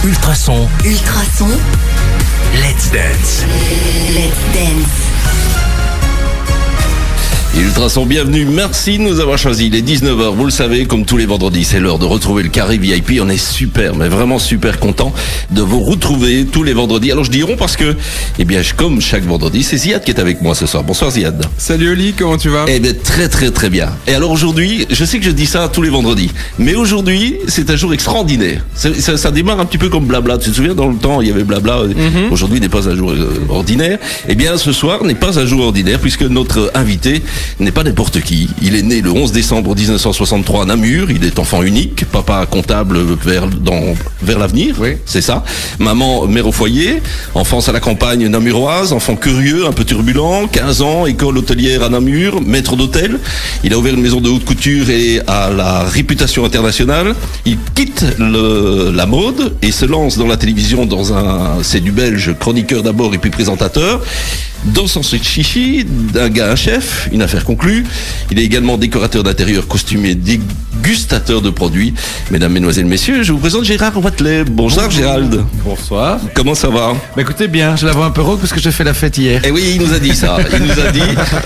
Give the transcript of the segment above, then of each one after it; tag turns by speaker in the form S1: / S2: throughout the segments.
S1: Ultrason.
S2: Ultrason.
S1: Let's dance.
S2: Let's dance.
S3: Ultrason, bienvenue, merci de nous avoir choisis. Il est 19h, vous le savez, comme tous les vendredis, c'est l'heure de retrouver le carré VIP. On est super, mais vraiment super content de vous retrouver tous les vendredis. Alors je dis rond parce que, eh bien, comme chaque vendredi, c'est Ziad qui est avec moi ce soir. Bonsoir Ziad.
S4: Salut Oli, comment tu vas?
S3: Eh bien, très bien. Et alors aujourd'hui, je sais que je dis ça tous les vendredis, mais aujourd'hui, c'est un jour extraordinaire. Ça démarre un petit peu comme Blabla. Tu te souviens, dans le temps, il y avait Blabla. Aujourd'hui n'est pas un jour ordinaire. Eh bien, ce soir n'est pas un jour ordinaire puisque notre invité n'est pas n'importe qui. Il est né le 11 décembre 1963 à Namur. Il est enfant unique, papa comptable vers l'avenir, oui. C'est ça. Maman mère au foyer, enfance à la campagne namuroise, enfant curieux, un peu turbulent, 15 ans, école hôtelière à Namur, maître d'hôtel. Il a ouvert une maison de haute couture et a la réputation internationale. Il quitte la mode et se lance dans la télévision c'est du belge, chroniqueur d'abord et puis présentateur. Dans son chichi, d'un gars un chef, une affaire conclue. Il est également décorateur d'intérieur, costumier, dégustateur de produits. Mesdames, mesdemoiselles, messieurs, je vous présente Gérald Wathelet. Bonsoir Gérald.
S5: Bonsoir.
S3: Comment ça va?
S5: Écoutez bien, je la vois un peu rauque parce que j'ai fait la fête hier.
S3: Eh oui, il nous a dit ça. Il nous a dit.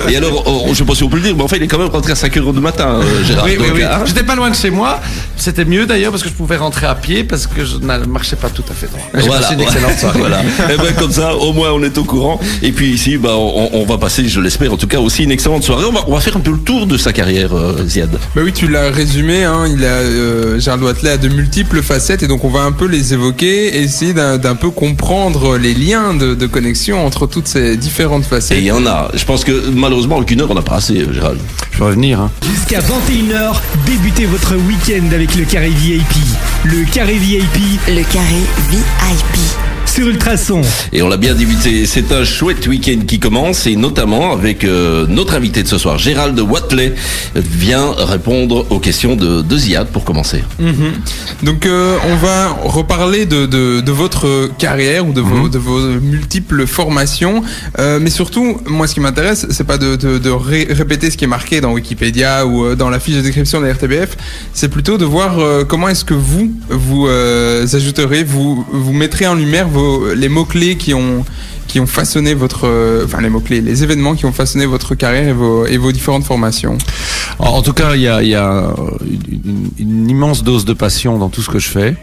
S3: Et alors, je sais pas si on peut le dire, mais enfin, il est quand même rentré à 5h du matin, Gérald.
S5: Oui. J'étais pas loin de chez moi. C'était mieux d'ailleurs parce que je pouvais rentrer à pied parce que je ne marchais pas tout à fait droit. J'ai passé une excellente soirée.
S3: Voilà. Et ben comme ça, au moins, on est au courant. Et puis ici, on va passer, je l'espère, en tout cas, aussi une excellente soirée. On va faire un peu le tour de sa carrière, Ziad.
S4: Bah oui, tu l'as résumé, hein. Gérald Wathelet a de multiples facettes et donc on va un peu les évoquer et essayer d'un peu comprendre les liens de connexion entre toutes ces différentes facettes.
S3: Et il y en a. Je pense que malheureusement, avec une heure, on n'a pas assez, Gérald.
S5: Je vais revenir. Hein.
S1: Jusqu'à 21h, débutez votre week-end avec le carré VIP. Le carré VIP.
S2: Le carré VIP.
S1: Sur Ultrason.
S3: Et on l'a bien débuté, c'est un chouette week-end qui commence et notamment avec notre invité de ce soir, Gérald Wathelet, vient répondre aux questions de Ziad pour commencer.
S4: Donc on va reparler de votre carrière ou de vos multiples formations, mais surtout, moi ce qui m'intéresse, c'est pas de répéter ce qui est marqué dans Wikipédia ou dans la fiche de description de la RTBF, c'est plutôt de voir comment est-ce que vous ajouterez, vous mettrez en lumière les mots-clés qui ont façonné les événements qui ont façonné votre carrière et vos différentes formations.
S5: En tout cas, il y a une immense dose de passion dans tout ce que je fais.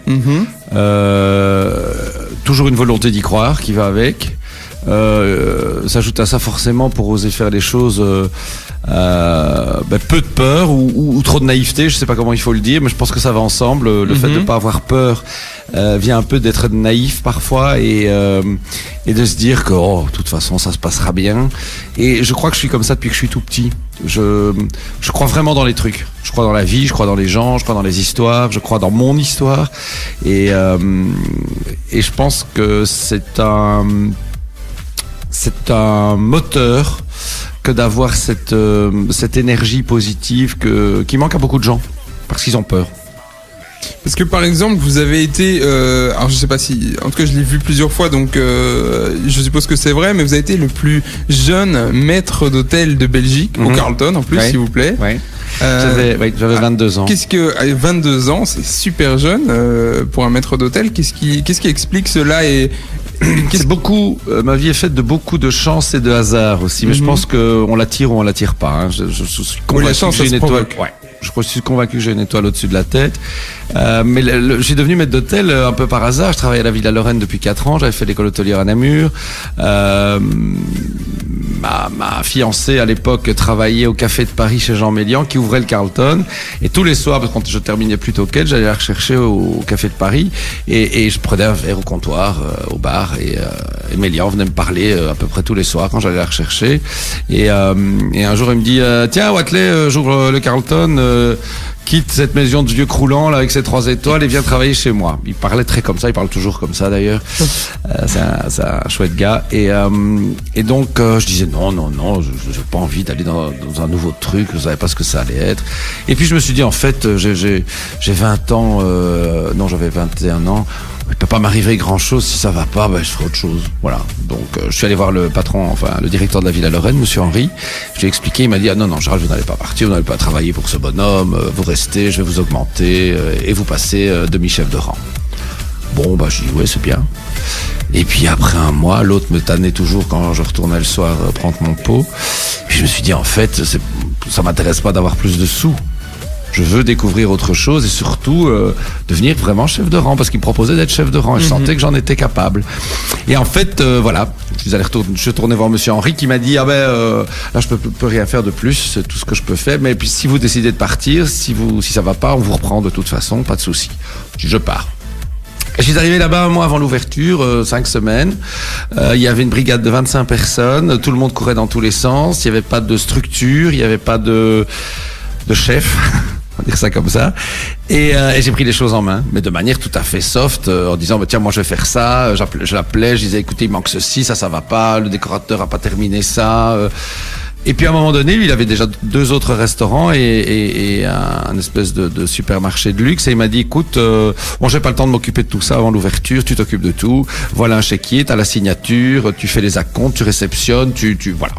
S5: Toujours une volonté d'y croire qui va avec. S'ajoute à ça forcément, pour oser faire les choses, peu de peur ou trop de naïveté, je sais pas comment il faut le dire, mais je pense que ça va ensemble. Le fait de pas avoir peur vient un peu d'être naïf parfois et de se dire que de toute façon ça se passera bien. Et je crois que je suis comme ça depuis que je suis tout petit. Je crois vraiment dans les trucs. Je crois dans la vie, je crois dans les gens, je crois dans les histoires, je crois dans mon histoire et je pense que c'est un moteur que d'avoir cette énergie positive qui manque à beaucoup de gens parce qu'ils ont peur.
S4: Parce que par exemple, vous avez été, alors je sais pas si, en tout cas je l'ai vu plusieurs fois, donc je suppose que c'est vrai, mais vous avez été le plus jeune maître d'hôtel de Belgique, au Carlton en plus, s'il vous plaît.
S5: Ouais. J'avais 22 ans.
S4: 22 ans, c'est super jeune pour un maître d'hôtel. Qu'est-ce qui explique cela et
S5: c'est beaucoup. Ma vie est faite de beaucoup de chance et de hasard aussi, mais je pense qu'on l'attire ou on l'attire pas. Hein. Je suis convaincu que j'ai une étoile. Je suis convaincu que j'ai une étoile au-dessus de la tête. Mais je suis devenu maître d'hôtel un peu par hasard. Je travaillais à la Villa Lorraine depuis 4 ans. J'avais fait l'école hôtelière à Namur. Ma fiancée à l'époque travaillait au Café de Paris chez Jean Mélian qui ouvrait le Carlton. Et tous les soirs, quand je terminais plus tôt qu'elle, j'allais la rechercher au Café de Paris. Et je prenais un verre au comptoir, au bar. Et Mélian venait me parler à peu près tous les soirs quand j'allais la rechercher. Et un jour, il me dit tiens, Wathelet, j'ouvre le Carlton. Quitte cette maison de vieux croulant là avec ses 3 étoiles et vient travailler chez moi. Il parlait très comme ça, il parle toujours comme ça d'ailleurs. C'est un chouette gars et donc je disais non, j'ai pas envie d'aller dans un nouveau truc, je savais pas ce que ça allait être. Et puis je me suis dit en fait j'ai 20 ans, non j'avais 21 ans. Il peut pas m'arriver grand chose, si ça va pas, je ferai autre chose. Voilà. Donc, je suis allé voir le patron, le directeur de la Villa Lorraine, monsieur Henry. Je lui ai expliqué, il m'a dit, ah non, Gérald, vous n'allez pas partir, vous n'allez pas travailler pour ce bonhomme, vous restez, je vais vous augmenter, et vous passez demi-chef de rang. Bon, bah, je dis, ouais, c'est bien. Et puis après un mois, l'autre me tannait toujours quand je retournais le soir prendre mon pot. Puis je me suis dit, en fait, ça m'intéresse pas d'avoir plus de sous. Je veux découvrir autre chose et surtout devenir vraiment chef de rang, parce qu'il me proposait d'être chef de rang et je sentais que j'en étais capable. Et en fait, voilà, je suis retourné voir Monsieur Henry qui m'a dit là je peux rien faire de plus, c'est tout ce que je peux faire. Mais puis si vous décidez de partir, si ça va pas, on vous reprend de toute façon, pas de souci. Je pars. Je suis arrivé là-bas un mois avant l'ouverture, 5 semaines. Il y avait une brigade de 25 personnes, tout le monde courait dans tous les sens, il n'y avait pas de structure, il n'y avait pas de chef. On va dire ça comme ça. Et j'ai pris les choses en main, mais de manière tout à fait soft, en disant tiens, moi je vais faire ça. Je l'appelais, je disais écoutez, il manque ceci, ça va pas, le décorateur a pas terminé ça. Et puis à un moment donné, lui, il avait déjà 2 autres restaurants et un espèce de supermarché de luxe. Et il m'a dit écoute, bon, j'ai pas le temps de m'occuper de tout ça avant l'ouverture, tu t'occupes de tout. Voilà un chéquier, t'as la signature, tu fais les acomptes, tu réceptionnes, voilà.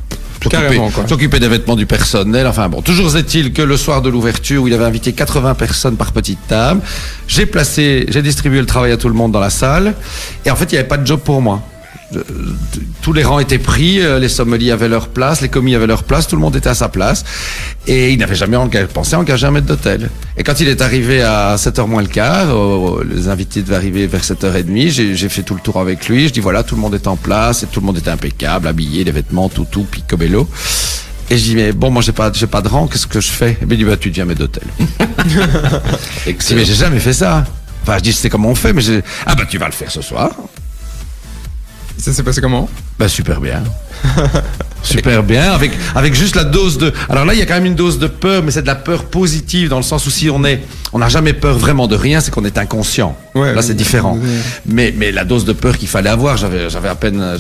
S5: S'occuper des vêtements du personnel, enfin bon, toujours est-il que le soir de l'ouverture où il avait invité 80 personnes par petite table, j'ai distribué le travail à tout le monde dans la salle et en fait il n'y avait pas de job pour moi. Tous les rangs étaient pris, les sommeliers avaient leur place, les commis avaient leur place, tout le monde était à sa place et il n'avait jamais pensé à engager un maître d'hôtel. Et quand il est arrivé à 7h moins le quart, les invités devaient arriver vers 7h30, j'ai fait tout le tour avec lui, je dis voilà, tout le monde est en place et tout le monde était impeccable, habillé, les vêtements, tout, picobello. Et je dis mais bon, moi j'ai pas de rang, qu'est-ce que je fais? Et bien il dit tu deviens maître d'hôtel. Et je dis mais j'ai jamais fait ça. Enfin je dis je sais comment on fait, mais tu vas le faire ce soir.
S4: Ça s'est passé comment?
S5: Super bien. Super bien, avec juste la dose de... Alors là, il y a quand même une dose de peur, mais c'est de la peur positive, dans le sens où si on n'a jamais peur vraiment de rien, c'est qu'on est inconscient. Ouais, là, c'est différent. Mais la dose de peur qu'il fallait avoir, j'avais à peine...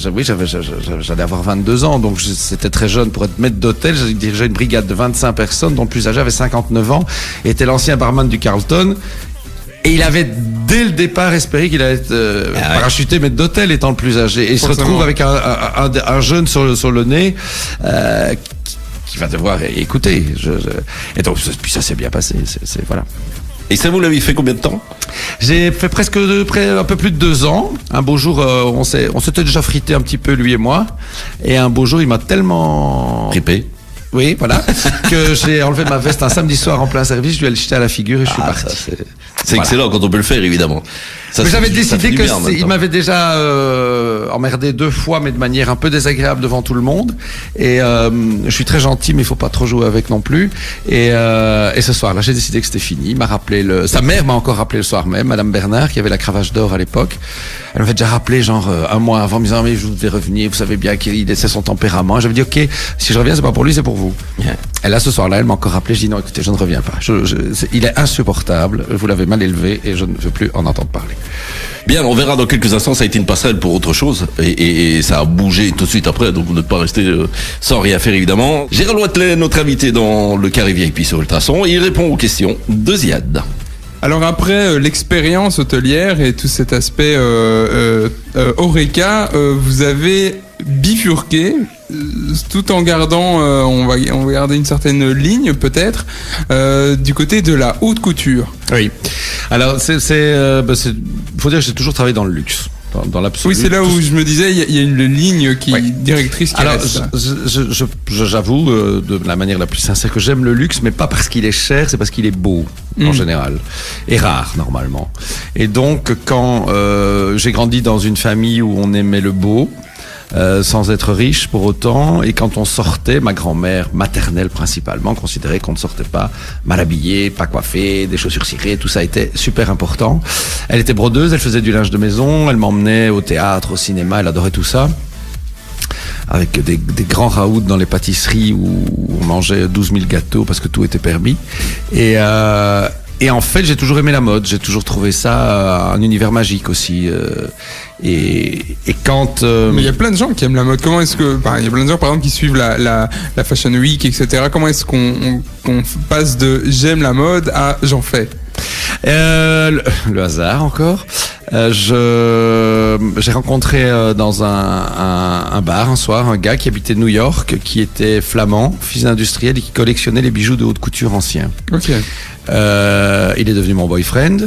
S5: j'allais avoir 22 ans, donc c'était très jeune pour être maître d'hôtel. J'ai déjà une brigade de 25 personnes, dont le plus âgé avait 59 ans, et était l'ancien barman du Carlton. Et il avait, dès le départ, espéré qu'il allait être parachuté maître d'hôtel étant le plus âgé. Et il se retrouve avec un jeune sur le nez qui va devoir écouter. Et donc, puis ça s'est bien passé. Voilà.
S3: Et ça, vous l'avez fait combien de temps?
S5: J'ai fait un peu plus de 2 ans. Un beau jour, on s'était déjà frité un petit peu, lui et moi. Et un beau jour, il m'a tellement...
S3: Ripé.
S5: Oui, voilà. Que j'ai enlevé ma veste un samedi soir en plein service, je lui ai jeté à la figure et je suis parti.
S3: C'est excellent quand on peut le faire, évidemment.
S5: Mais j'avais décidé il m'avait déjà emmerdé 2 fois, mais de manière un peu désagréable devant tout le monde. Et je suis très gentil, mais il faut pas trop jouer avec non plus. Et ce soir-là, j'ai décidé que c'était fini. Il m'a rappelé sa mère m'a encore rappelé le soir même, Madame Bernard, qui avait la cravache d'or à l'époque. Elle m'avait déjà rappelé genre un mois avant, me disant mais je vais revenir. Vous savez bien qu'il laissait son tempérament. J'avais dit ok, si je reviens, c'est pas pour lui, c'est pour vous. Yeah. Et là, ce soir-là, elle m'a encore rappelé. Je dis non, écoutez, je ne reviens pas. Il est insupportable. Vous l'avez mal élevé et je ne veux plus en entendre parler.
S3: Bien, on verra dans quelques instants. Ça a été une passerelle pour autre chose et ça a bougé tout de suite après. Donc, vous n'êtes pas resté sans rien faire, évidemment. Gérald Wathelet, notre invité dans le Carré VIP sur Ultrason, il répond aux questions de Ziad.
S4: Alors après l'expérience hôtelière et tout cet aspect Horeca, vous avez bifurqué tout en gardant, on va garder une certaine ligne peut-être, du côté de la haute couture.
S5: Oui. Alors faut dire que j'ai toujours travaillé dans le luxe. Dans l'absolu.
S4: Oui, c'est là où je me disais, il y a une ligne directrice qui reste.
S5: J'avoue, de la manière la plus sincère, que j'aime le luxe, mais pas parce qu'il est cher, c'est parce qu'il est beau, en général. Et rare, normalement. Et donc, quand j'ai grandi dans une famille où on aimait le beau, sans être riche pour autant, et quand on sortait, ma grand-mère maternelle principalement considérait qu'on ne sortait pas mal habillé, pas coiffé, des chaussures cirées, tout ça était super important. Elle était brodeuse, elle faisait du linge de maison, elle m'emmenait au théâtre, au cinéma, elle adorait tout ça, avec des grands raouts dans les pâtisseries où on mangeait 12 000 gâteaux parce que tout était permis. Et en fait, j'ai toujours aimé la mode. J'ai toujours trouvé ça un univers magique aussi. Et quand...
S4: Mais il y a plein de gens qui aiment la mode. Comment est-ce que... il y a plein de gens, par exemple, qui suivent la Fashion Week, etc. Comment est-ce qu'on passe de j'aime la mode à j'en fais?
S5: Le hasard encore. J'ai rencontré dans un bar un soir un gars qui habitait New York, qui était flamand, fils d'industriel et qui collectionnait les bijoux de haute couture anciens.
S4: Ok.
S5: Il est devenu mon boyfriend.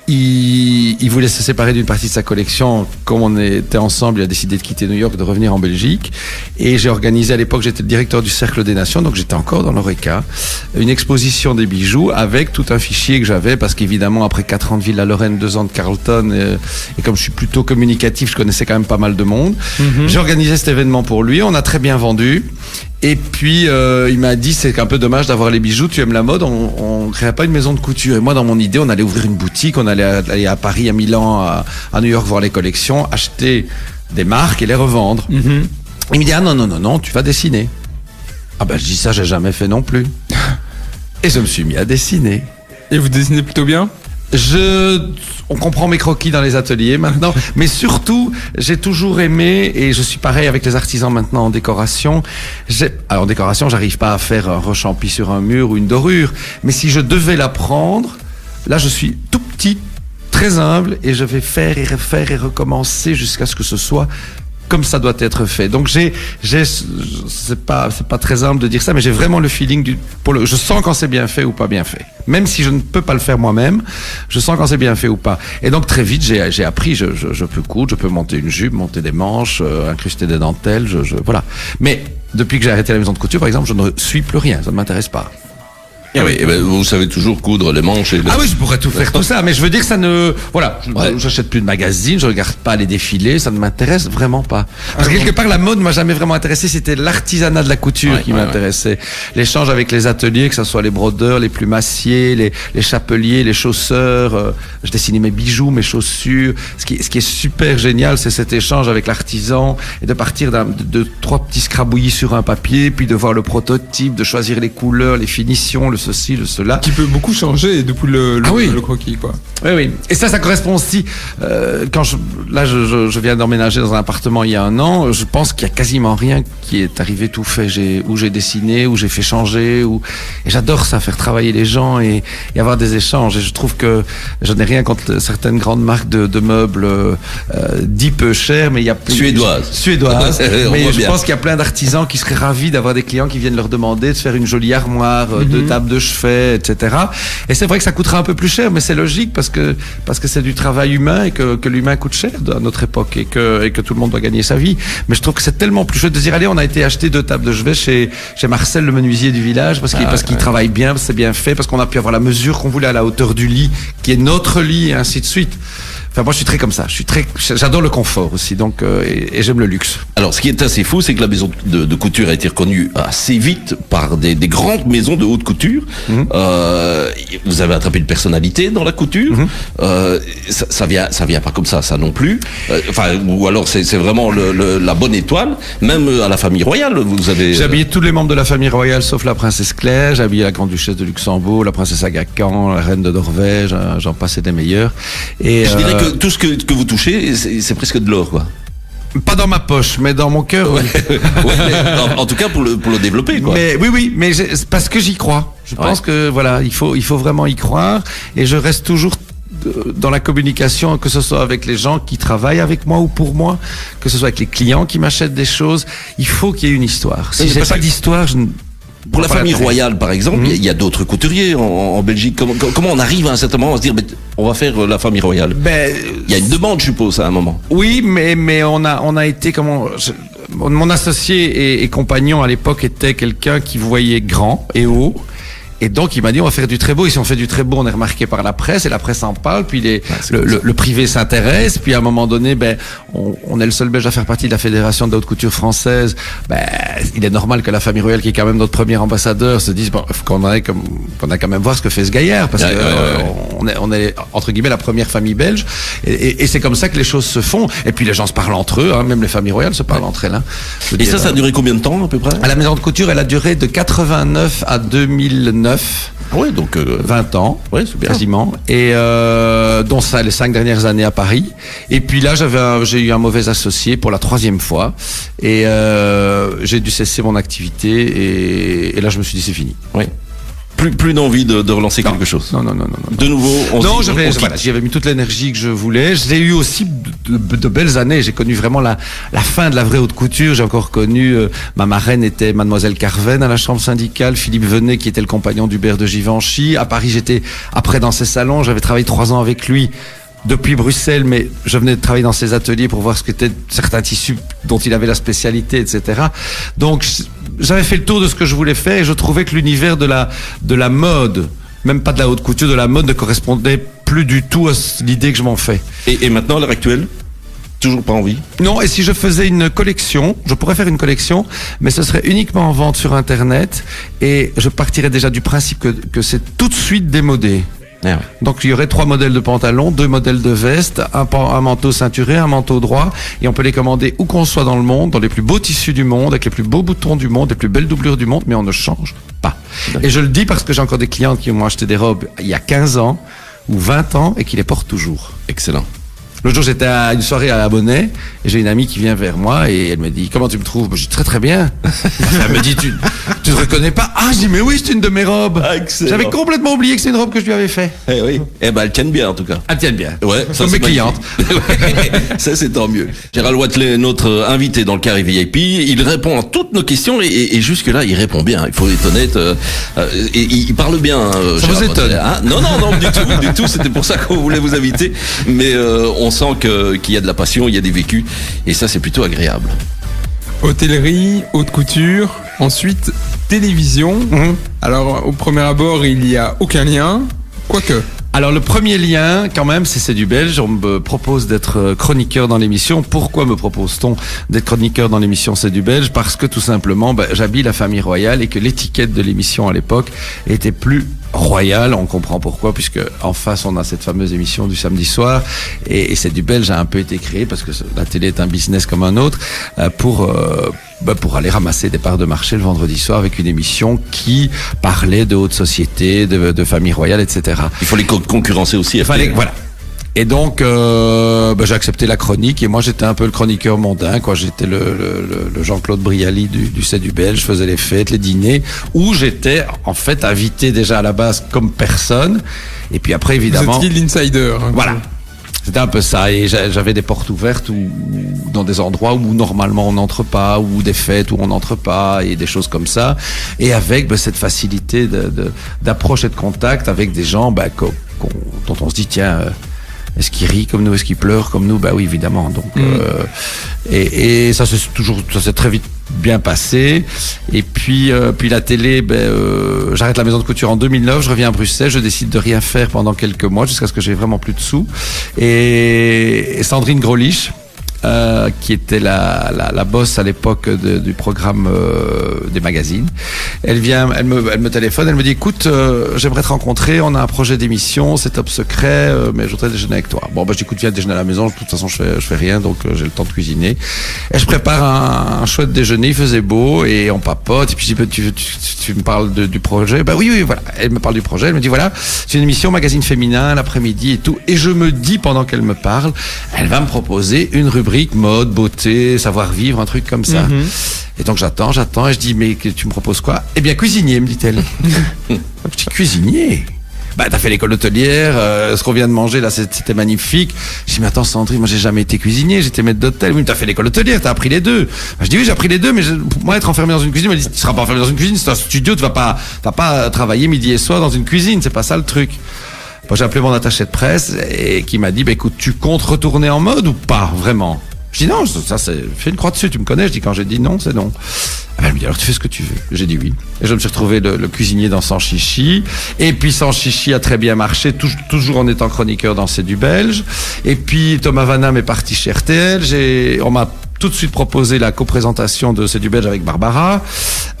S5: il voulait se séparer d'une partie de sa collection. Comme on était ensemble, il a décidé de quitter New York, de revenir en Belgique. Et j'ai organisé, à l'époque, j'étais le directeur du Cercle des Nations, donc j'étais encore dans l'Oreca, une exposition des bijoux avec tout un fichier que j'avais, parce qu'évidemment, après 4 ans de Villa-Lorraine, 2 ans de Carlton, et comme je suis plutôt communicatif, je connaissais quand même pas mal de monde. J'ai organisé cet événement pour lui, on a très bien vendu. Et puis, il m'a dit, c'est un peu dommage d'avoir les bijoux, tu aimes la mode, on créerait pas une maison de couture. Et moi, dans mon idée, on allait ouvrir une boutique, on allait aller à Paris, à Milan, à New York voir les collections, acheter des marques et les revendre. Il me dit, ah non, tu vas dessiner. Ah ben, je dis ça, j'ai jamais fait non plus. Et je me suis mis à dessiner.
S4: Et vous dessinez plutôt bien?
S5: On comprend mes croquis dans les ateliers maintenant, mais surtout, j'ai toujours aimé, et je suis pareil avec les artisans maintenant en décoration. Alors, en décoration, j'arrive pas à faire un rechampi sur un mur ou une dorure, mais si je devais l'apprendre, là, je suis tout petit, très humble, et je vais faire et refaire et recommencer jusqu'à ce que ce soit comme ça doit être fait. Donc c'est pas très humble de dire ça, mais j'ai vraiment le feeling je sens quand c'est bien fait ou pas bien fait. Même si je ne peux pas le faire moi-même, je sens quand c'est bien fait ou pas. Et donc très vite, j'ai appris, je peux coudre, je peux monter une jupe, monter des manches, incruster des dentelles, voilà. Mais depuis que j'ai arrêté la maison de couture, par exemple, je ne suis plus rien, ça ne m'intéresse pas.
S3: Ah oui, vous savez toujours coudre les manches.
S5: Ah oui, je pourrais tout faire tout ça, mais je veux dire que ça ne... Voilà, j'achète plus de magazines, je regarde pas les défilés, ça ne m'intéresse vraiment pas. Parce que quelque part, la mode m'a jamais vraiment intéressé, c'était l'artisanat de la couture qui m'intéressait. L'échange avec les ateliers, que ce soit les brodeurs, les plumassiers, les chapeliers, les chausseurs, je dessinais mes bijoux, mes chaussures. Ce qui est super génial, c'est cet échange avec l'artisan et de partir de 3 petits scrabouillis sur un papier, puis de voir le prototype, de choisir les couleurs, les finitions, le ceci, le cela.
S4: Qui peut beaucoup changer depuis le croquis, quoi.
S5: Oui. Et ça correspond aussi, quand je viens d'emménager dans un appartement il y a 1 an, je pense qu'il y a quasiment rien qui est arrivé tout fait. Où j'ai dessiné, où j'ai fait changer, et j'adore ça, faire travailler les gens et avoir des échanges. Et je trouve que je n'ai rien contre certaines grandes marques de meubles, dit peu cher, mais il y a Suédoises. Mais je pense qu'il y a plein d'artisans qui seraient ravis d'avoir des clients qui viennent leur demander de faire une jolie armoire, 2 tables de chevet, etc. Et c'est vrai que ça coûtera un peu plus cher, mais c'est logique parce que c'est du travail humain et que l'humain coûte cher à notre époque et que tout le monde doit gagner sa vie. Mais je trouve que c'est tellement plus chouette de dire, allez, on a été acheter 2 tables de chevet chez Marcel, le menuisier du village, parce qu'il travaille bien, c'est bien fait, parce qu'on a pu avoir la mesure qu'on voulait à la hauteur du lit, qui est notre lit, et ainsi de suite. Enfin, moi, je suis très comme ça. J'adore le confort aussi, donc, et j'aime le luxe.
S3: Alors, ce qui est assez fou, c'est que la maison de couture a été reconnue assez vite par des grandes maisons de haute couture. Vous avez attrapé une personnalité dans la couture. Ça vient pas comme ça non plus. Ou alors c'est vraiment la bonne étoile. Même à la famille royale, vous avez.
S5: J'ai habillé tous les membres de la famille royale, sauf la princesse Claire. J'ai habillé la grande-duchesse de Luxembourg, la princesse Aga Khan, la reine de Norvège. J'en passais des meilleurs. Et
S3: je dirais que tout ce que vous touchez, c'est presque de l'or, quoi.
S5: Pas dans ma poche, mais dans mon cœur.
S3: Ouais. En tout cas pour le développer, quoi.
S5: Mais oui, mais parce que j'y crois. Je pense que voilà, il faut vraiment y croire, et je reste toujours dans la communication, que ce soit avec les gens qui travaillent avec moi ou pour moi, que ce soit avec les clients qui m'achètent des choses. Il faut qu'il y ait une histoire. Si j'ai pas d'histoire,
S3: pour la famille royale, par exemple, il y a d'autres couturiers en Belgique. Comment on arrive à un certain moment à se dire, on va faire la famille royale? Il y a une demande, je suppose, à un moment.
S5: Oui, mais on a été mon associé et compagnon à l'époque était quelqu'un qui voyait grand et haut. Et donc il m'a dit, on va faire du très beau, et si on fait du très beau, on est remarqué par la presse, et la presse en parle, puis le privé s'intéresse, puis à un moment donné, on est le seul Belge à faire partie de la Fédération de la haute couture française. Il est normal que la famille royale, qui est quand même notre premier ambassadeur, se dise qu'on a quand même voir ce que fait ce gaillard, parce que on est entre guillemets la première famille belge, et c'est comme ça que les choses se font. Et puis les gens se parlent entre eux, même les familles royales se parlent entre elles.
S3: Et ça a duré combien de temps à peu près?
S5: À la maison de couture, elle a duré de 89 à 2009.
S3: Oui, donc
S5: 20 ans,
S3: c'est bien.
S5: Quasiment, et dont ça les 5 dernières années à Paris. Et puis là, j'ai eu un mauvais associé pour la 3e fois, et j'ai dû cesser mon activité, et là je me suis dit c'est fini.
S3: Oui. Plus d'envie de relancer quelque chose.
S5: Non.
S3: De nouveau,
S5: Non, j'y avais mis toute l'énergie que je voulais. J'ai eu aussi de belles années. J'ai connu vraiment la fin de la vraie haute couture. J'ai encore connu, ma marraine était Mademoiselle Carven à la chambre syndicale, Philippe Venet qui était le compagnon d'Hubert de Givenchy. À Paris, j'étais après dans ses salons. J'avais travaillé 3 ans avec lui. Depuis Bruxelles, mais je venais de travailler dans ses ateliers pour voir ce qu'étaient certains tissus dont il avait la spécialité, etc. Donc, j'avais fait le tour de ce que je voulais faire et je trouvais que l'univers de la mode, même pas de la haute couture, de la mode ne correspondait plus du tout à l'idée que je m'en fais.
S3: Et maintenant, à l'heure actuelle, toujours pas envie?
S5: Non, et si je faisais une collection, je pourrais faire une collection, mais ce serait uniquement en vente sur Internet et je partirais déjà du principe que c'est tout de suite démodé.
S3: Ah ouais.
S5: Donc il y aurait 3 modèles de pantalons, 2 modèles de vestes, un manteau ceinturé, un manteau droit, et on peut les commander où qu'on soit dans le monde, dans les plus beaux tissus du monde, avec les plus beaux boutons du monde, les plus belles doublures du monde, mais on ne change pas. Et je le dis parce que j'ai encore des clientes qui m'ont acheté des robes il y a 15 ans ou 20 ans et qui les portent toujours.
S3: Excellent.
S5: L'autre jour, j'étais à une soirée à Abonnay et j'ai une amie qui vient vers moi et elle me dit « Comment tu me trouves ?» Je dis « Très très bien. » Elle me dit « Tu te reconnais pas ?» Ah, je dis « Mais oui, c'est une de mes robes.
S3: Ah, »
S5: J'avais complètement oublié que c'est une robe que je lui avais fait.
S3: Eh oui. Eh ben, elles tiennent bien, en tout cas.
S5: Elles tiennent bien.
S3: Ouais, ça,
S5: comme mes clientes.
S3: Ça, c'est tant mieux. Gérald Wathelet, notre invité dans le carré VIP, il répond à toutes nos questions et jusque-là, il répond bien. Il faut être honnête. Et il parle bien.
S5: Ça vous étonne?
S3: Hein, non, du tout. C'était pour ça qu'on voulait vous inviter. Mais on sent qu'il y a de la passion, il y a des vécus. Et ça, c'est plutôt agréable.
S4: Hôtellerie, haute couture, ensuite télévision. Alors, au premier abord, il n'y a aucun lien. Quoique.
S5: Alors le premier lien, quand même, c'est du belge. On me propose d'être chroniqueur dans l'émission. Pourquoi me propose-t-on d'être chroniqueur dans l'émission C'est du belge? Parce que tout simplement, j'habille la famille royale et que l'étiquette de l'émission à l'époque était plus royale. On comprend pourquoi, puisque en face on a cette fameuse émission du samedi soir et C'est du belge a un peu été créé parce que la télé est un business comme un autre pour aller ramasser des parts de marché le vendredi soir avec une émission qui parlait de haute société, de famille royale, etc.
S3: Il faut les concurrencer aussi.
S5: Voilà. Et donc, j'ai accepté la chronique et moi j'étais un peu le chroniqueur mondain, quoi. J'étais le Jean-Claude Brialy du C'est du belge. Je faisais les fêtes, les dîners, où j'étais en fait invité déjà à la base comme personne. Et puis après, évidemment,
S4: vous étiez l'insider.
S5: Voilà. C'était un peu ça, et j'avais des portes ouvertes ou dans des endroits où normalement on n'entre pas, ou des fêtes où on n'entre pas, et des choses comme ça. Et avec cette facilité d'approche et de contact avec des gens dont on se dit tiens, est-ce qu'ils rient comme nous, est-ce qu'ils pleurent comme nous? Bah oui, évidemment. Donc et ça s'est très vite bien passé. Et puis la télé, j'arrête la maison de couture en 2009, je reviens à Bruxelles, je décide de rien faire pendant quelques mois jusqu'à ce que j'ai vraiment plus de sous. Et Sandrine Grolich, qui était la boss à l'époque du programme des magazines. Elle me téléphone, elle me dit écoute, j'aimerais te rencontrer, on a un projet d'émission, c'est top secret, mais je voudrais déjeuner avec toi. Bon, je dis écoute, viens déjeuner à la maison, de toute façon je fais rien, donc j'ai le temps de cuisiner. Et je prépare un chouette déjeuner, il faisait beau et on papote, et puis je dis tu me parles du projet? Oui, voilà. Elle me parle du projet, elle me dit voilà, c'est une émission magazine féminin l'après-midi et tout, et je me dis pendant qu'elle me parle, elle va me proposer une rubrique mode, beauté, savoir-vivre, un truc comme ça. Et donc j'attends, et je dis mais tu me proposes quoi? Eh bien cuisinier, me dit-elle. Je dis cuisinier? T'as fait l'école hôtelière, ce qu'on vient de manger là c'était magnifique. Je dis mais attends Sandrine, moi j'ai jamais été cuisinier, j'étais maître d'hôtel. Oui mais t'as fait l'école hôtelière, t'as appris les deux. Je dis oui j'ai appris les deux, mais moi être enfermé dans une cuisine, elle me dit tu seras pas enfermé dans une cuisine, c'est un studio, tu vas pas travailler midi et soir dans une cuisine, c'est pas ça le truc. J'ai appelé mon attaché de presse et qui m'a dit écoute, tu comptes retourner en mode ou pas vraiment? Je dis non, ça c'est fais une croix dessus, tu me connais. Je dis quand j'ai dit non, c'est non. Elle me dit alors tu fais ce que tu veux. J'ai dit oui. Et je me suis retrouvé le cuisinier dans Sans Chichi. Et puis Sans Chichi a très bien marché, toujours en étant chroniqueur dans C'est du belge. Et puis Thomas Vanham est parti chez RTL. On m'a tout de suite proposé la coprésentation de C'est du belge avec Barbara.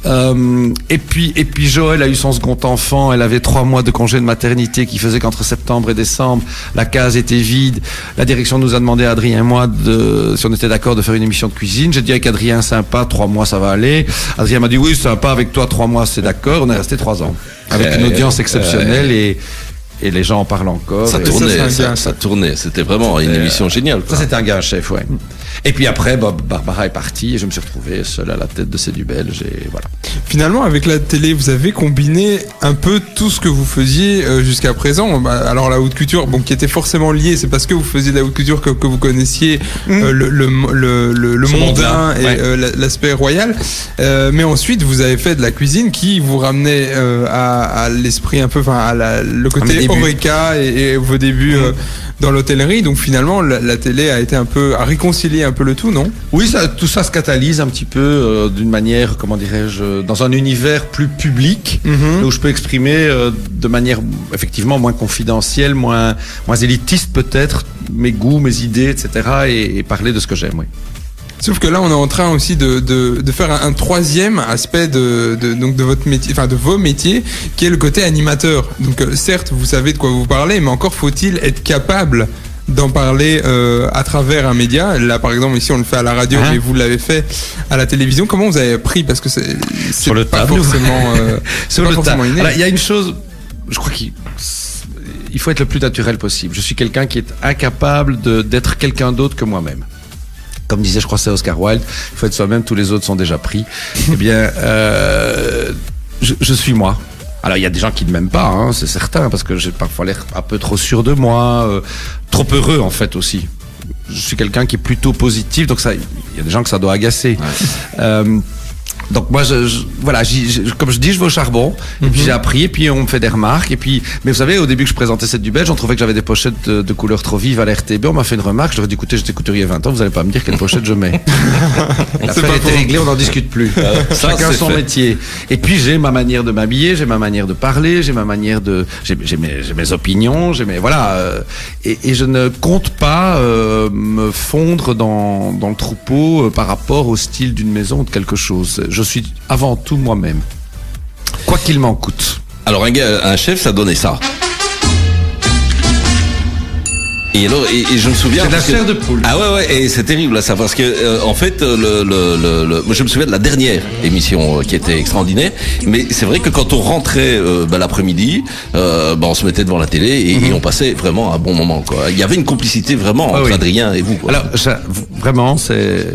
S5: Et puis Joël a eu son second enfant. Elle avait 3 mois de congé de maternité qui faisait qu'entre septembre et décembre, la case était vide. La direction nous a demandé, Adrien et moi, si on était d'accord de faire une émission de cuisine. J'ai dit avec Adrien, sympa, 3 mois ça va aller. Adrien m'a dit oui, sympa, avec toi 3 mois c'est d'accord. On est resté 3 ans. Avec une audience exceptionnelle et les gens en parlent encore.
S3: Ça tournait. C'était vraiment une émission géniale.
S5: Ça, c'était un gars chef, ouais. Et puis après, Barbara est partie et je me suis retrouvé seul à la tête de C'est du Belge et voilà.
S4: Finalement, avec la télé, vous avez combiné un peu tout ce que vous faisiez jusqu'à présent. Alors la haute couture, qui était forcément liée, c'est parce que vous faisiez de la haute couture que vous connaissiez le mondain et l'aspect royal. Mais ensuite, vous avez fait de la cuisine qui vous ramenait à l'esprit un peu, le côté Horeca et vos débuts dans l'hôtellerie. Donc finalement, la télé a réconcilié un peu le tout, non?
S5: Oui, tout ça se catalyse un petit peu d'une manière, comment dirais-je, dans un univers plus public, où je peux exprimer de manière effectivement moins confidentielle, moins élitiste peut-être, mes goûts, mes idées, etc. et parler de ce que j'aime, oui.
S4: Sauf que là, on est en train aussi de faire un troisième aspect donc de votre métier, enfin de vos métiers, qui est le côté animateur. Donc certes, vous savez de quoi vous parlez, mais encore faut-il être capable d'en parler à travers un média. Là, par exemple, ici, on le fait à la radio, mais vous l'avez fait à la télévision. Comment vous avez appris? Parce que c'est
S5: sur le
S4: pas
S5: table,
S4: forcément,
S5: sur le
S4: forcément inné.
S5: Alors, il y a une chose, je crois qu'il faut être le plus naturel possible. Je suis quelqu'un qui est incapable d'être quelqu'un d'autre que moi-même. Comme disait, je crois, c'est Oscar Wilde, il faut être soi-même, tous les autres sont déjà pris. Eh bien, je suis moi. Alors, il y a des gens qui ne m'aiment pas, c'est certain, parce que j'ai parfois l'air un peu trop sûr de moi, trop heureux, en fait, aussi. Je suis quelqu'un qui est plutôt positif, donc il y a des gens que ça doit agacer. Donc moi, voilà, comme je dis, je vais au charbon, et puis j'ai appris, et puis on me fait des remarques, et puis, mais vous savez, au début que je présentais C'est du Belge, on trouvait que j'avais des pochettes de couleurs trop vives à la RTB, on m'a fait une remarque, je leur ai dit, écoutez, j'étais couturier 20 ans, vous allez pas me dire quelle pochette je mets. L'affaire était réglée, on n'en discute plus. Chacun son métier. Et puis j'ai ma manière de m'habiller, j'ai ma manière de parler, j'ai mes opinions, et je ne compte pas me fondre dans le troupeau par rapport au style d'une maison ou de quelque chose. Je suis avant tout moi-même, quoi qu'il m'en coûte.
S3: Alors un chef, ça donnait ça. Et alors, et je me souviens.
S5: C'est de la chair de poule.
S3: Ah ouais, et c'est terrible là, ça, parce que en fait, moi je me souviens de la dernière émission qui était extraordinaire. Mais c'est vrai que quand on rentrait l'après-midi, on se mettait devant la télé et on passait vraiment un bon moment, quoi. Il y avait une complicité vraiment entre Adrien et vous, quoi.
S5: Alors vraiment, c'est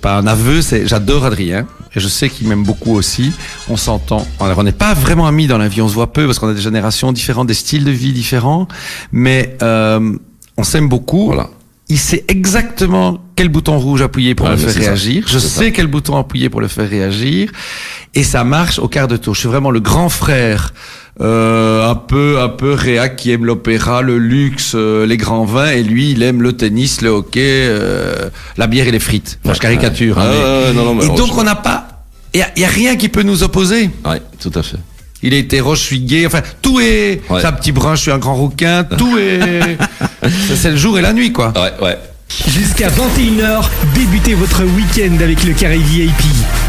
S5: pas un aveu, j'adore Adrien. Et je sais qu'il m'aime beaucoup aussi. On s'entend. Alors, on n'est pas vraiment amis dans la vie. On se voit peu parce qu'on a des générations différentes, des styles de vie différents. Mais on s'aime beaucoup. Voilà. Il sait exactement quel bouton rouge appuyer pour le faire réagir. Je sais quel bouton appuyer pour le faire réagir. Et ça marche au quart de tour. Je suis vraiment le grand frère, un peu réac qui aime l'opéra, le luxe, les grands vins. Et lui, il aime le tennis, le hockey, la bière et les frites. Enfin, je caricature. Et donc, on n'a pas... Il y a rien qui peut nous opposer.
S3: Ouais, tout à fait.
S5: Il est hétéro, je suis gay, enfin, tout est...
S3: Ouais.
S5: C'est un petit brun, je suis un grand rouquin, tout est... c'est le jour et la nuit, quoi.
S3: Ouais.
S1: Jusqu'à 21h, débutez votre week-end avec le Carré VIP.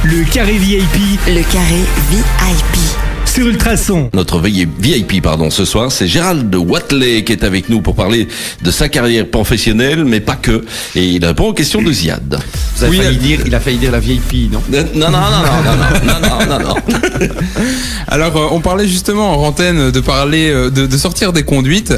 S1: Le Carré VIP.
S2: Le Carré VIP.
S1: Sur Ultrason.
S3: Notre VIP, ce soir, c'est Gérald de Watley qui est avec nous pour parler de sa carrière professionnelle, mais pas que. Et il répond aux questions de Ziad.
S5: Il a failli dire la VIP, non?
S3: Non.
S4: Alors, on parlait justement en antenne de parler, de sortir des conduites.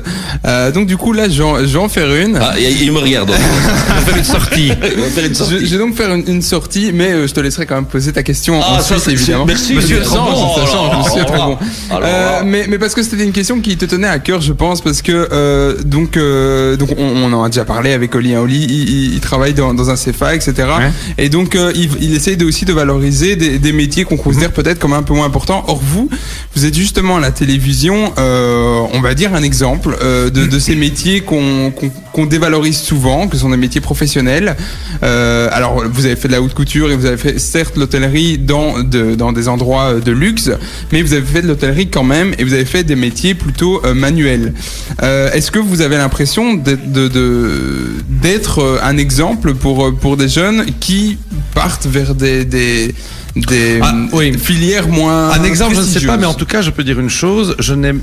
S4: Donc du coup, là, je vais en faire une.
S3: Ah, il me regarde. On va faire une sortie.
S4: Je vais donc faire une sortie, mais je te laisserai quand même poser ta question ensuite, évidemment.
S3: Merci,
S4: monsieur.
S3: Monsieur
S4: très bon. Mais parce que c'était une question qui te tenait à cœur, je pense, parce que donc on en a déjà parlé avec Oli. Il travaille dans un CFA, etc. Ouais. Et donc il essaye aussi de valoriser des métiers qu'on considère peut-être comme un peu moins importants. Or vous êtes justement à la télévision, on va dire un exemple de ces métiers qu'on dévalorise souvent, que sont des métiers professionnels. Alors vous avez fait de la haute couture et vous avez fait certes l'hôtellerie dans des endroits de luxe, mais vous avez fait de l'hôtellerie quand même et vous avez fait des métiers plutôt manuels. Est-ce que vous avez l'impression d'être un exemple pour des jeunes qui partent vers des filières moins
S5: un exemple, je ne sais pas, mais en tout cas, je peux dire une chose, je n'ai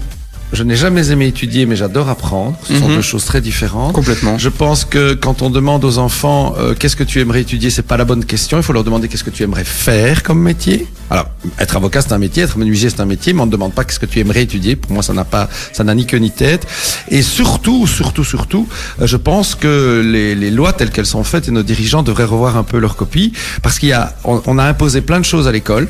S5: je n'ai jamais aimé étudier, mais j'adore apprendre. Ce sont deux choses très différentes.
S4: Complètement.
S5: Je pense que quand on demande aux enfants qu'est-ce que tu aimerais étudier, c'est pas la bonne question. Il faut leur demander qu'est-ce que tu aimerais faire comme métier. Alors, être avocat, c'est un métier, être menuisier, c'est un métier, mais on ne demande pas qu'est-ce que tu aimerais étudier. Pour moi, ça n'a ni queue ni tête. Et surtout, je pense que les lois telles qu'elles sont faites et nos dirigeants devraient revoir un peu leur copie, parce on a imposé plein de choses à l'école.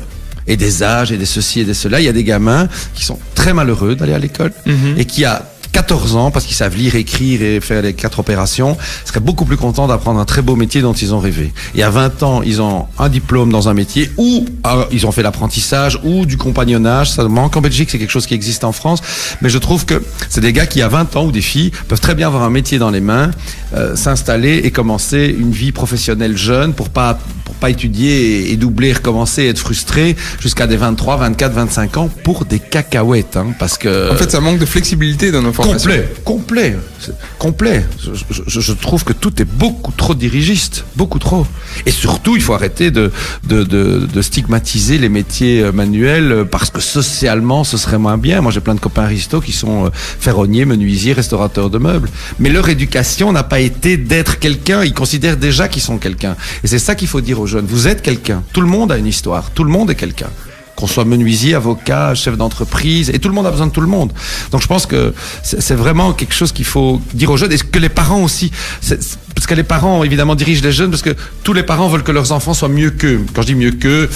S5: Et des âges, et des ceci, et des cela. Il y a des gamins qui sont très malheureux d'aller à l'école et qui a 14 ans, parce qu'ils savent lire, écrire et faire les 4 opérations, seraient beaucoup plus contents d'apprendre un très beau métier dont ils ont rêvé. Et à 20 ans, ils ont un diplôme dans un métier ou ils ont fait l'apprentissage ou du compagnonnage. Ça manque en Belgique, c'est quelque chose qui existe en France. Mais je trouve que c'est des gars qui, à 20 ans ou des filles, peuvent très bien avoir un métier dans les mains, s'installer et commencer une vie professionnelle jeune pour pas étudier et doubler, recommencer et être frustré jusqu'à des 23, 24, 25 ans pour des cacahuètes, hein, parce que...
S4: En fait, ça manque de flexibilité dans nos formations.
S5: Complet. Je trouve que tout est beaucoup trop dirigiste, beaucoup trop. Et surtout, il faut arrêter de stigmatiser les métiers manuels parce que socialement, ce serait moins bien. Moi, j'ai plein de copains aristos qui sont ferronniers, menuisiers, restaurateurs de meubles. Mais leur éducation n'a pas été d'être quelqu'un. Ils considèrent déjà qu'ils sont quelqu'un. Et c'est ça qu'il faut dire aux jeunes. Vous êtes quelqu'un. Tout le monde a une histoire. Tout le monde est quelqu'un. Qu'on soit menuisier, avocat, chef d'entreprise, et tout le monde a besoin de tout le monde. Donc je pense que c'est vraiment quelque chose qu'il faut dire aux jeunes, et que les parents aussi, parce que les parents évidemment dirigent les jeunes, parce que tous les parents veulent que leurs enfants soient mieux qu'eux. Quand je dis mieux qu'eux,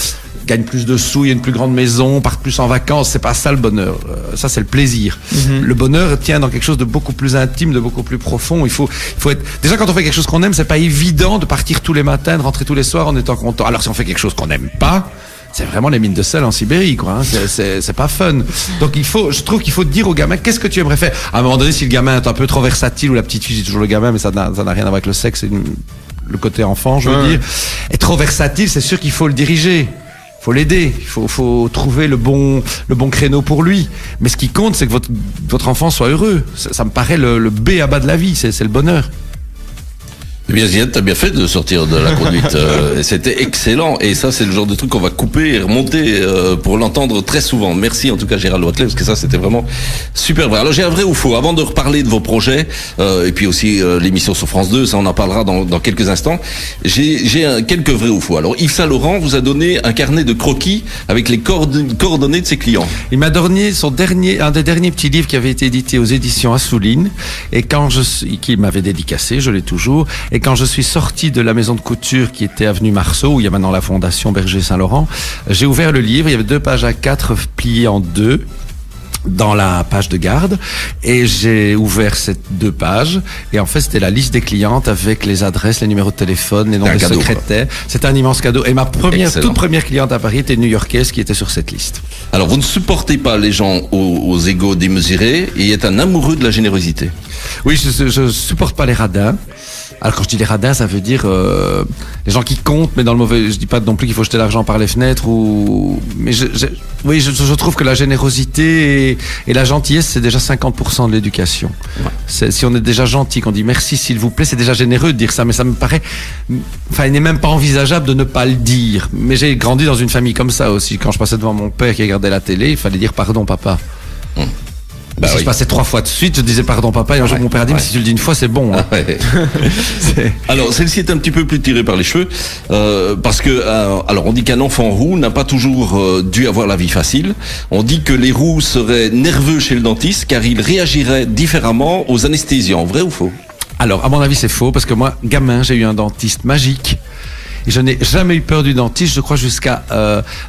S5: gagnent plus de sous, il y a une plus grande maison, partent plus en vacances, c'est pas ça le bonheur. Ça c'est le plaisir. Le bonheur tient dans quelque chose de beaucoup plus intime, de beaucoup plus profond. Il faut être... Déjà quand on fait quelque chose qu'on aime, c'est pas évident de partir tous les matins, de rentrer tous les soirs en étant content. Alors si on fait quelque chose qu'on n'aime pas, c'est vraiment les mines de sel en Sibérie, quoi. Hein. C'est pas fun. Donc je trouve qu'il faut dire au gamin, qu'est-ce que tu aimerais faire? À un moment donné, si le gamin est un peu trop versatile, ou la petite fille, c'est toujours le gamin, mais ça n'a rien à voir avec le sexe, c'est le côté enfant, je veux dire. Est trop versatile, c'est sûr qu'il faut le diriger. Il faut l'aider. Il faut trouver le bon créneau pour lui. Mais ce qui compte, c'est que votre enfant soit heureux. Ça me paraît le B à bas de la vie, c'est le bonheur.
S3: Eh bien, Ziad, t'as bien fait de sortir de la conduite. C'était excellent. Et ça, c'est le genre de truc qu'on va couper et remonter pour l'entendre très souvent. Merci en tout cas, Gérald Wathelet, parce que ça, c'était vraiment super vrai. Alors, j'ai un vrai ou faux. Avant de reparler de vos projets, et puis aussi l'émission sur France 2, ça, on en parlera dans quelques instants. J'ai quelques vrais ou faux. Alors, Yves Saint Laurent vous a donné un carnet de croquis avec les coordonnées de ses clients.
S5: Il m'a donné un des derniers petits livres qui avait été édité aux éditions Assouline, et qu'il m'avait dédicacé, je l'ai toujours. Et quand je suis sorti de la maison de couture qui était avenue Marceau, où il y a maintenant la fondation Berger Saint-Laurent, j'ai ouvert le livre, il y avait 2 pages A4 pliées en 2 dans la page de garde, et j'ai ouvert ces 2 pages, et en fait c'était la liste des clientes avec les adresses, les numéros de téléphone, les noms des secrétaires. C'était un immense cadeau, et ma toute première cliente à Paris était une New-Yorkaise qui était sur cette liste.
S3: Alors vous ne supportez pas les gens aux égos démesurés, et êtes un amoureux de la générosité.
S5: Oui, je supporte pas les radins. Alors quand je dis les radins, ça veut dire les gens qui comptent, mais dans le mauvais. Je dis pas non plus qu'il faut jeter l'argent par les fenêtres mais je trouve que la générosité et la gentillesse, c'est déjà 50% de l'éducation. Ouais. Si on est déjà gentil, qu'on dit merci s'il vous plaît, c'est déjà généreux de dire ça, mais ça me paraît, enfin, il n'est même pas envisageable de ne pas le dire. Mais j'ai grandi dans une famille comme ça aussi. Quand je passais devant mon père qui regardait la télé, il fallait dire pardon papa. Si je passais 3 fois de suite, je disais pardon papa, et un jour mon père a dit mais si tu le dis une fois c'est bon. Hein.
S3: Alors celle-ci est un petit peu plus tirée par les cheveux, parce que alors on dit qu'un enfant roux n'a pas toujours dû avoir la vie facile. On dit que les roux seraient nerveux chez le dentiste car ils réagiraient différemment aux anesthésiants. Vrai ou faux?
S5: Alors à mon avis c'est faux, parce que moi gamin j'ai eu un dentiste magique. Et je n'ai jamais eu peur du dentiste, je crois jusqu'à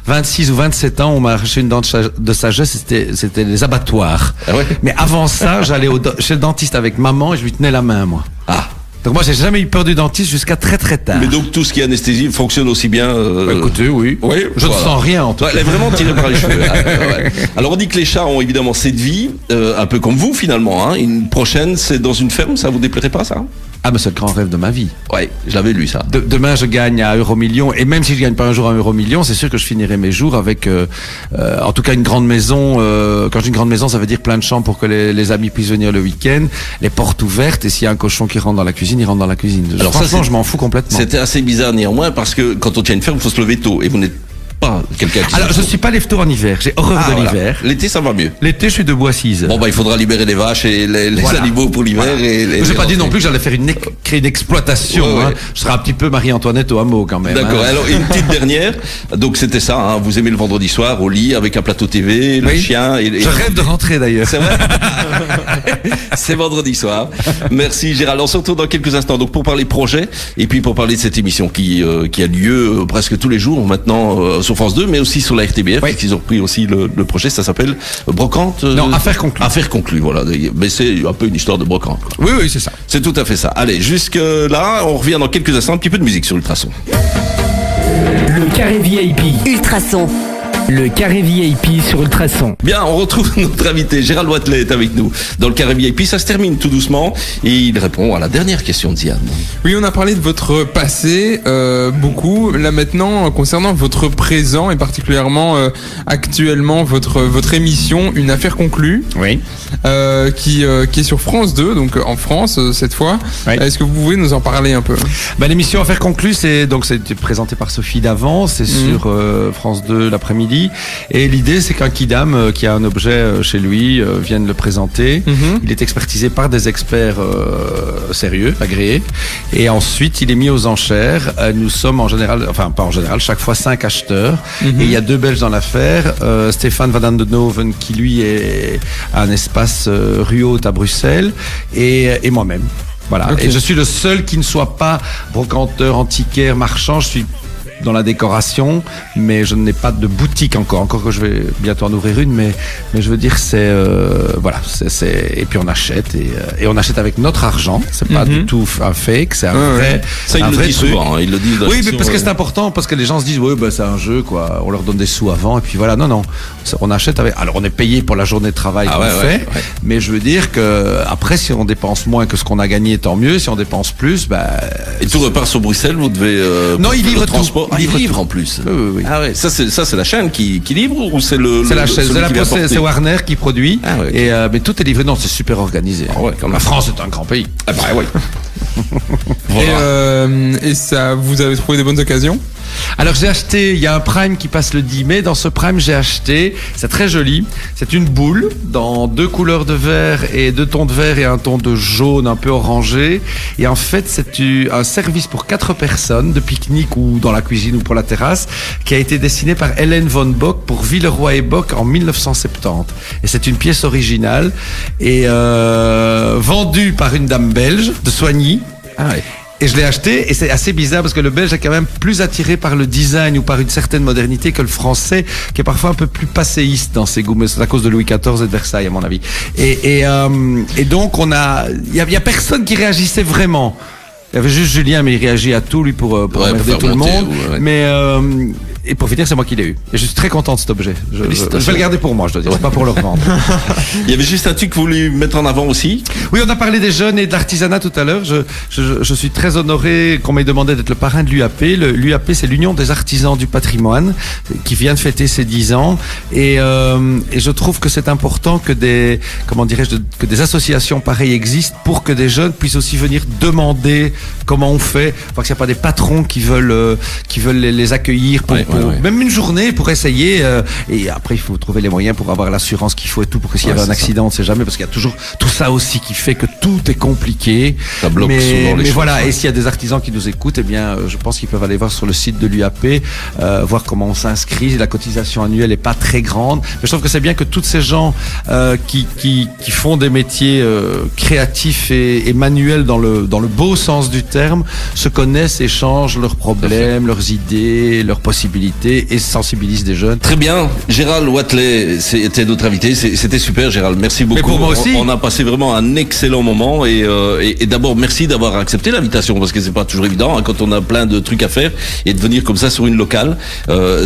S5: 26 ou 27 ans, on m'a arraché une dent de sagesse, c'était les abattoirs. Ah ouais. Mais avant ça, j'allais chez le dentiste avec maman et je lui tenais la main, moi.
S3: Ah.
S5: Donc moi, j'ai jamais eu peur du dentiste jusqu'à très très tard.
S3: Mais donc tout ce qui est anesthésie fonctionne aussi bien
S5: écoutez, oui. Je ne sens rien en tout cas.
S3: Elle est vraiment tirée par les cheveux. Alors on dit que les chats ont évidemment cette vie, un peu comme vous finalement. Hein. Une prochaine, c'est dans une ferme, ça vous déplairait pas ça?
S5: Ah mais c'est le grand rêve de ma vie.
S3: Ouais, je l'avais lu ça.
S5: Demain je gagne à Euromillion, et même si je gagne pas un jour à Euromillion, c'est sûr que je finirai mes jours avec en tout cas une grande maison. Quand je dis une grande maison, ça veut dire plein de chambres pour que les amis puissent venir le week-end, les portes ouvertes, et s'il y a un cochon qui rentre dans la cuisine, il rentre dans la cuisine. Alors franchement, je m'en fous complètement.
S3: C'était assez bizarre néanmoins, parce que quand on tient une ferme, il faut se lever tôt, et vous n'êtes pas quelqu'un qui...
S5: Alors, je suis pas lève-tôt en hiver. J'ai horreur de
S3: voilà.
S5: l'hiver.
S3: L'été, ça va mieux.
S5: L'été, je suis debout à 6 heures.
S3: Bon, bah, il faudra libérer les vaches et les
S5: Voilà.
S3: animaux pour l'hiver.
S5: Voilà.
S3: Et
S5: J'ai pas dit non plus que j'allais faire créer une exploitation.
S3: Ouais, ouais.
S5: Hein. Je serai un petit peu Marie-Antoinette au hameau quand même.
S3: D'accord.
S5: Hein.
S3: Alors, une petite dernière. Donc, c'était ça, hein. Vous aimez le vendredi soir au lit avec un plateau TV, le
S5: Oui.
S3: chien et
S5: Je rêve de rentrer d'ailleurs.
S3: C'est vrai. C'est vendredi soir. Merci Gérald. On se retrouve dans quelques instants. Donc pour parler projet et puis pour parler de cette émission qui a lieu presque tous les jours maintenant sur France 2, mais aussi sur la RTBF.
S5: Oui.
S3: Ils ont repris aussi le projet. Ça s'appelle Brocante.
S5: Non, Affaires conclues.
S3: Affaires conclues. Voilà. Mais c'est un peu une histoire de brocante, quoi.
S5: Oui, oui, c'est ça.
S3: C'est tout à fait ça. Allez, jusque là, on revient dans quelques instants. Un petit peu de musique sur Ultrason.
S1: Le carré VIP.
S2: Ultrason.
S1: Le carré VIP sur Ultrason.
S3: Bien, on retrouve notre invité, Gérald Wathelet est avec nous dans le carré VIP. Ça se termine tout doucement et il répond à la dernière question de Diane.
S4: Oui, on a parlé de votre passé beaucoup. Là maintenant, concernant votre présent et particulièrement actuellement votre émission, Une affaire conclue,
S5: Oui.
S4: qui est sur France 2, donc en France cette fois.
S5: Oui.
S4: Est-ce que vous pouvez nous en parler un peu?
S5: Ben, l'émission Affaires conclues, c'est présenté par Sophie Davant, c'est sur France 2 l'après-midi. Et l'idée, c'est qu'un kidam qui a un objet chez lui vienne le présenter. Il est expertisé par des experts sérieux, agréés. Et ensuite, il est mis aux enchères. Nous sommes en général, enfin pas en général, chaque fois 5 acheteurs. Et il y a 2 Belges dans l'affaire. Stéphane Van Andenoven, qui lui a un espace rue Haute à Bruxelles. Et moi-même. Voilà.
S4: Ok.
S5: Et je suis le seul qui ne soit pas brocanteur, antiquaire, marchand. Je suis dans la décoration, mais je n'ai pas de boutique encore que je vais bientôt en ouvrir une, mais je veux dire voilà, et puis on achète et on achète avec notre argent, c'est pas du tout un fake, c'est un vrai.
S3: Ça, il
S5: un
S3: le
S5: vrai
S3: dit
S5: truc.
S3: souvent. Hein. Il le dit.
S5: Oui, mais parce que c'est important, parce que les gens se disent, oui, bah, c'est un jeu, quoi. On leur donne des sous avant, et puis voilà. Non, on achète avec. Alors, on est payé pour la journée de travail qu'on fait,
S3: ouais.
S5: mais je veux dire que après, si on dépense moins que ce qu'on a gagné, tant mieux. Si on dépense plus, bah.
S3: Et tout repart sur Bruxelles, vous devez.
S5: Non, il livre
S3: le
S5: tout.
S3: transport.
S5: Il
S3: Il
S5: livre
S3: livre
S5: tout.
S3: en plus.
S5: Oui.
S3: Ah ouais. Ça c'est la chaîne qui livre ou c'est le.
S5: C'est la chaîne, c'est Warner qui produit.
S3: Ah ouais, ok.
S5: Et mais tout est livré. Non, c'est super organisé.
S3: Ah ouais, quand même.
S5: La France est un grand pays.
S3: Ah bah ouais.
S4: Et ça, vous avez trouvé des bonnes occasions?
S5: Alors j'ai acheté, il y a un Prime qui passe le 10 mai. Dans ce Prime, j'ai acheté, c'est très joli. C'est une boule dans 2 couleurs de vert et 2 tons de vert et un ton de jaune un peu orangé. Et en fait, c'est un service pour 4 personnes de pique-nique ou dans la cuisine ou pour la terrasse qui a été dessiné par Hélène von Bock pour Villeroy et Bock en 1970. Et c'est une pièce originale et vendue par une dame belge de Soigny.
S3: Ah ouais.
S5: Et je l'ai acheté et c'est assez bizarre parce que le Belge est quand même plus attiré par le design ou par une certaine modernité que le Français qui est parfois un peu plus passéiste dans ses goûts, mais c'est à cause de Louis XIV et de Versailles à mon avis. Et donc il y a personne qui réagissait vraiment. Il y avait juste Julien, mais il réagit à tout lui pour emmerder
S3: faire
S5: tout le
S3: monter,
S5: monde.
S3: ouais.
S5: Mais et pour finir, c'est moi qui l'ai eu. Et je suis très content de cet objet. Je vais le garder pour moi, je dois dire, c'est pas pour le revendre.
S3: Il y avait juste un truc que vous voulez mettre en avant aussi.
S5: Oui, on a parlé des jeunes et de l'artisanat tout à l'heure. Je suis très honoré qu'on m'ait demandé d'être le parrain de l'UAP. L'UAP, c'est l'Union des artisans du patrimoine, qui vient de fêter ses 10 ans. Et je trouve que c'est important que des associations pareilles existent pour que des jeunes puissent aussi venir demander comment on fait. Enfin, qu'il n'y a pas des patrons qui veulent les accueillir pour même une journée pour essayer. Et après, il faut trouver les moyens pour avoir l'assurance qu'il faut et tout, pour que s'il y avait un accident, on ne sait jamais, parce qu'il y a toujours tout ça aussi qui fait que tout est compliqué.
S3: Ça bloque souvent les
S5: mais
S3: choses.
S5: voilà, et s'il y a des artisans qui nous écoutent, eh bien, je pense qu'ils peuvent aller voir sur le site de l'UAP, voir comment on s'inscrit. La cotisation annuelle est pas très grande, mais je trouve que c'est bien que tous ces gens qui font des métiers créatifs et manuels dans le beau sens du terme se connaissent, échangent leurs problèmes, leurs idées, leurs possibilités et sensibilisent des jeunes.
S3: Très bien, Gérald Wathelet, c'était notre invité, c'était super Gérald, merci beaucoup.
S5: Mais pour moi aussi.
S3: On a passé vraiment un excellent moment et d'abord merci d'avoir accepté l'invitation parce que c'est pas toujours évident hein, quand on a plein de trucs à faire et de venir comme ça sur une locale,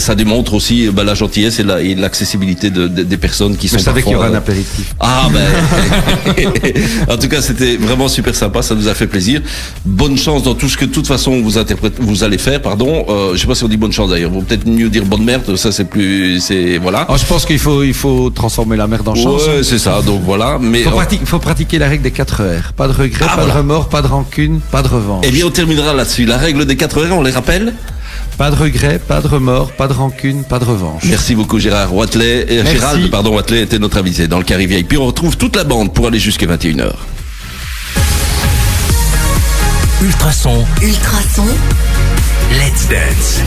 S3: ça démontre aussi la gentillesse et l'accessibilité des personnes qui sont
S5: Je savais qu'il y
S3: parfois,
S5: aura un apéritif.
S3: Ah ben, en tout cas c'était vraiment super sympa, ça nous a fait plaisir. Bonne chance dans tout ce que de toute façon vous allez faire, pardon. Je sais pas si on dit bonne chance d'ailleurs. Vaut peut-être mieux dire bonne merde. Ça c'est voilà.
S5: Je pense qu'il faut transformer la merde en chance.
S3: Ouais, c'est ça. Donc voilà. Mais
S5: il faut pratiquer la règle des 4 R. Pas de regret, pas
S3: voilà.
S5: de remords, pas de rancune, pas de revanche.
S3: Eh bien, on terminera là-dessus. La règle des 4 heures, on les rappelle.
S5: Pas de regrets, pas de remords, pas de rancune, pas de revanche.
S3: Merci beaucoup Gérard Wathelet.
S5: Merci.
S3: Gérald Wathelet était notre invité dans le Carré VIP. On retrouve toute la bande pour aller jusqu'à 21h.
S2: Ultrason. Let's dance.